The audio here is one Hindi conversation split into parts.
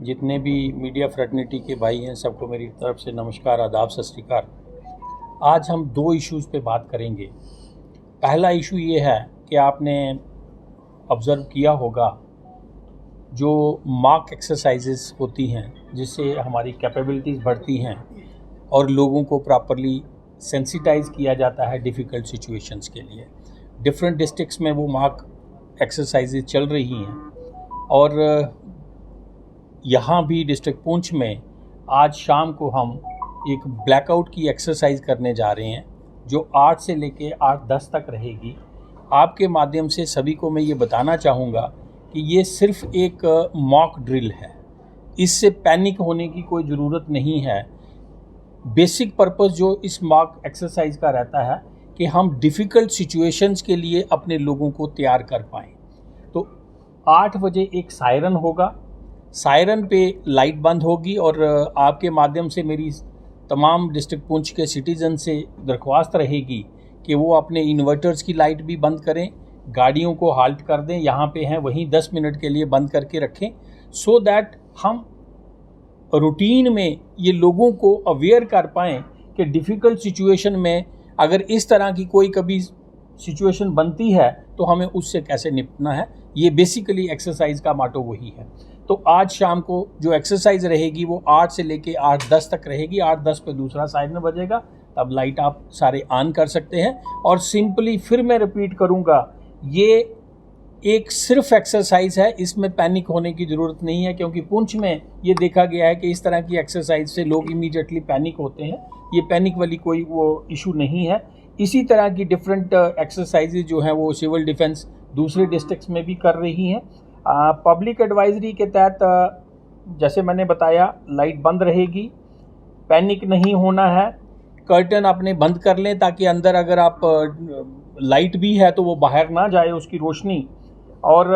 जितने भी मीडिया फ्रेटर्निटी के भाई हैं सबको मेरी तरफ से नमस्कार, आदाब, सत श्री अकाल। आज हम दो इश्यूज़ पे बात करेंगे। पहला इशू ये है कि आपने ऑब्ज़र्व किया होगा जो मॉक एक्सरसाइजेस होती हैं जिससे हमारी कैपेबिलिटीज़ बढ़ती हैं और लोगों को प्रॉपरली सेंसिटाइज़ किया जाता है डिफ़िकल्ट सिचुएशंस के लिए। डिफरेंट डिस्ट्रिक्ट्स में वो मॉक एक्सरसाइजेज चल रही हैं और यहाँ भी डिस्ट्रिक्ट पुंछ में आज शाम को हम एक ब्लैकआउट की एक्सरसाइज करने जा रहे हैं जो 8 से लेके 8-10 तक रहेगी। आपके माध्यम से सभी को मैं ये बताना चाहूँगा कि ये सिर्फ एक मॉक ड्रिल है, इससे पैनिक होने की कोई ज़रूरत नहीं है। बेसिक पर्पस जो इस मॉक एक्सरसाइज का रहता है कि हम डिफ़िकल्ट सिचुएशंस के लिए अपने लोगों को तैयार कर पाएँ। तो 8 बजे एक सायरन होगा, सायरन पे लाइट बंद होगी और आपके माध्यम से मेरी तमाम डिस्ट्रिक्ट पुंछ के सिटीज़न से दरख्वास्त रहेगी कि वो अपने इन्वर्टर्स की लाइट भी बंद करें, गाड़ियों को हाल्ट कर दें, यहाँ पे हैं वहीं 10 मिनट के लिए बंद करके रखें, सो दैट हम रूटीन में ये लोगों को अवेयर कर पाएँ कि डिफ़िकल्ट सिचुएशन में अगर इस तरह की कोई कभी सिचुएशन बनती है तो हमें उससे कैसे निपटना है। ये बेसिकली एक्सरसाइज का माटो वही है। तो आज शाम को जो एक्सरसाइज रहेगी वो 8 से लेके 8-10 तक रहेगी। 8-10 पे दूसरा सायरन बजेगा, तब लाइट आप सारे ऑन कर सकते हैं। और सिंपली फिर मैं रिपीट करूँगा, ये एक सिर्फ एक्सरसाइज है, इसमें पैनिक होने की ज़रूरत नहीं है, क्योंकि पुंछ में ये देखा गया है कि इस तरह की एक्सरसाइज से लोग इमीडिएटली पैनिक होते हैं। ये पैनिक वाली कोई वो इशू नहीं है। इसी तरह की डिफरेंट एक्सरसाइजेज जो हैं वो सिविल डिफेंस दूसरे डिस्ट्रिक्ट्स में भी कर रही हैं। पब्लिक एडवाइजरी के तहत जैसे मैंने बताया लाइट बंद रहेगी, पैनिक नहीं होना है, कर्टन अपने बंद कर लें ताकि अंदर अगर आप लाइट भी है तो वो बाहर ना जाए उसकी रोशनी। और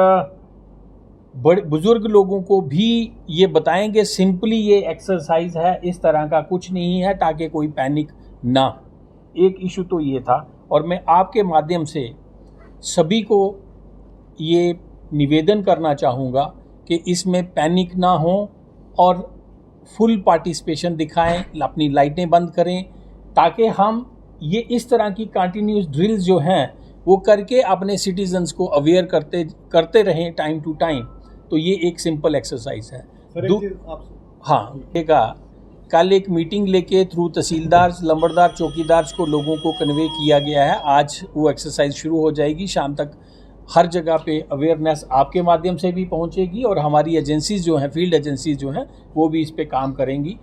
बड़े बुज़ुर्ग लोगों को भी ये बताएंगे सिंपली ये एक्सरसाइज है, इस तरह का कुछ नहीं है, ताकि कोई पैनिक ना। एक इशू तो ये था और मैं आपके माध्यम से सभी को ये निवेदन करना चाहूँगा कि इसमें पैनिक ना हो और फुल पार्टिसिपेशन दिखाएं, अपनी लाइटें बंद करें, ताकि हम ये इस तरह की कंटिन्यूस ड्रिल्स जो हैं वो करके अपने सिटीजन्स को अवेयर करते रहें टाइम टू टाइम। तो ये एक सिंपल एक्सरसाइज है। हाँ, कल एक मीटिंग लेके थ्रू तहसीलदार, लंबड़दार, चौकीदार को लोगों को कन्वे किया गया है। आज वो एक्सरसाइज शुरू हो जाएगी, शाम तक हर जगह पे अवेयरनेस आपके माध्यम से भी पहुंचेगी और हमारी एजेंसीज जो हैं, फील्ड एजेंसीज जो हैं, वो भी इस पे काम करेंगी।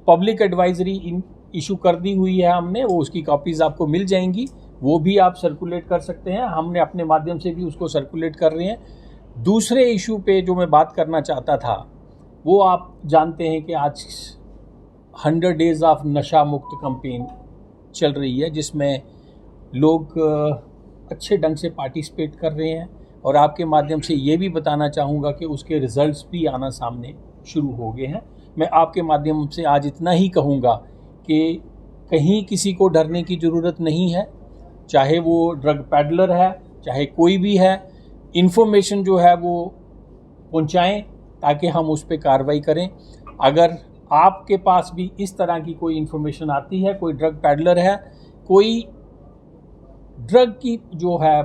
पब्लिक एडवाइजरी इशू कर दी हुई है हमने, वो उसकी कॉपीज़ आपको मिल जाएंगी, वो भी आप सर्कुलेट कर सकते हैं। हमने अपने माध्यम से भी उसको सर्कुलेट कर रहे हैं। दूसरे इशू पे जो मैं बात करना चाहता था वो आप जानते हैं कि आज 100 डेज़ ऑफ नशा मुक्त कैंपेन चल रही है, जिसमें लोग अच्छे ढंग से पार्टिसिपेट कर रहे हैं और आपके माध्यम से ये भी बताना चाहूँगा कि उसके रिज़ल्ट्स भी आना सामने शुरू हो गए हैं। मैं आपके माध्यम से आज इतना ही कहूँगा कि कहीं किसी को डरने की ज़रूरत नहीं है, चाहे वो ड्रग पैडलर है, चाहे कोई भी है। इन्फॉर्मेशन जो है वो पहुँचाएँ ताकि हम उस पर कार्रवाई करें। अगर आपके पास भी इस तरह की कोई इन्फॉर्मेशन आती है, कोई ड्रग पैडलर है, कोई ड्रग की जो है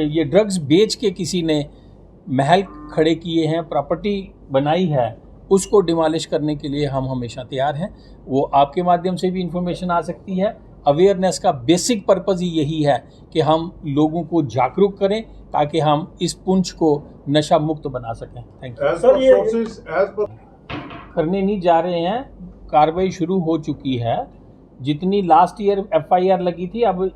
ये ड्रग्स बेच के किसी ने महल खड़े किए हैं, प्रॉपर्टी बनाई है, उसको डिमोलिश करने के लिए हम हमेशा तैयार हैं। वो आपके माध्यम से भी इंफॉर्मेशन आ सकती है। अवेयरनेस का बेसिक पर्पज़ ही यही है कि हम लोगों को जागरूक करें ताकि हम इस पुंछ को नशा मुक्त बना सकें। Thank you sir. करने नहीं जा रहे हैं, कार्रवाई शुरू हो चुकी है। जितनी लास्ट ईयर FIR लगी थी, अब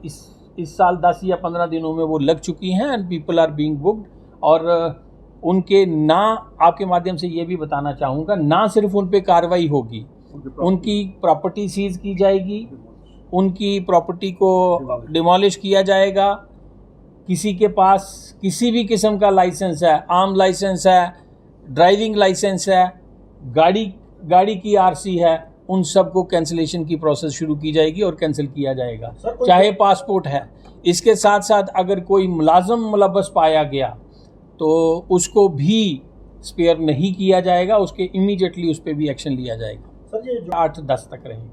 इस साल 10 या 15 दिनों में वो लग चुकी हैं and people are being booked. और उनके ना आपके माध्यम से ये भी बताना चाहूँगा, ना सिर्फ उन पे कार्रवाई होगी, उनकी प्रॉपर्टी सीज की जाएगी, उनकी प्रॉपर्टी को डिमोलिश किया जाएगा। किसी के पास किसी भी किस्म का लाइसेंस है, आम लाइसेंस है, ड्राइविंग लाइसेंस है, गाड़ी की RC है, उन सबको कैंसिलेशन की प्रोसेस शुरू की जाएगी और कैंसिल किया जाएगा, चाहे पासपोर्ट है। इसके साथ साथ अगर कोई मुलाजम मुलव्वस पाया गया तो उसको भी स्पेयर नहीं किया जाएगा, उसके इमीडिएटली उस पर भी एक्शन लिया जाएगा। सर ये 8-10 तक रहेगी।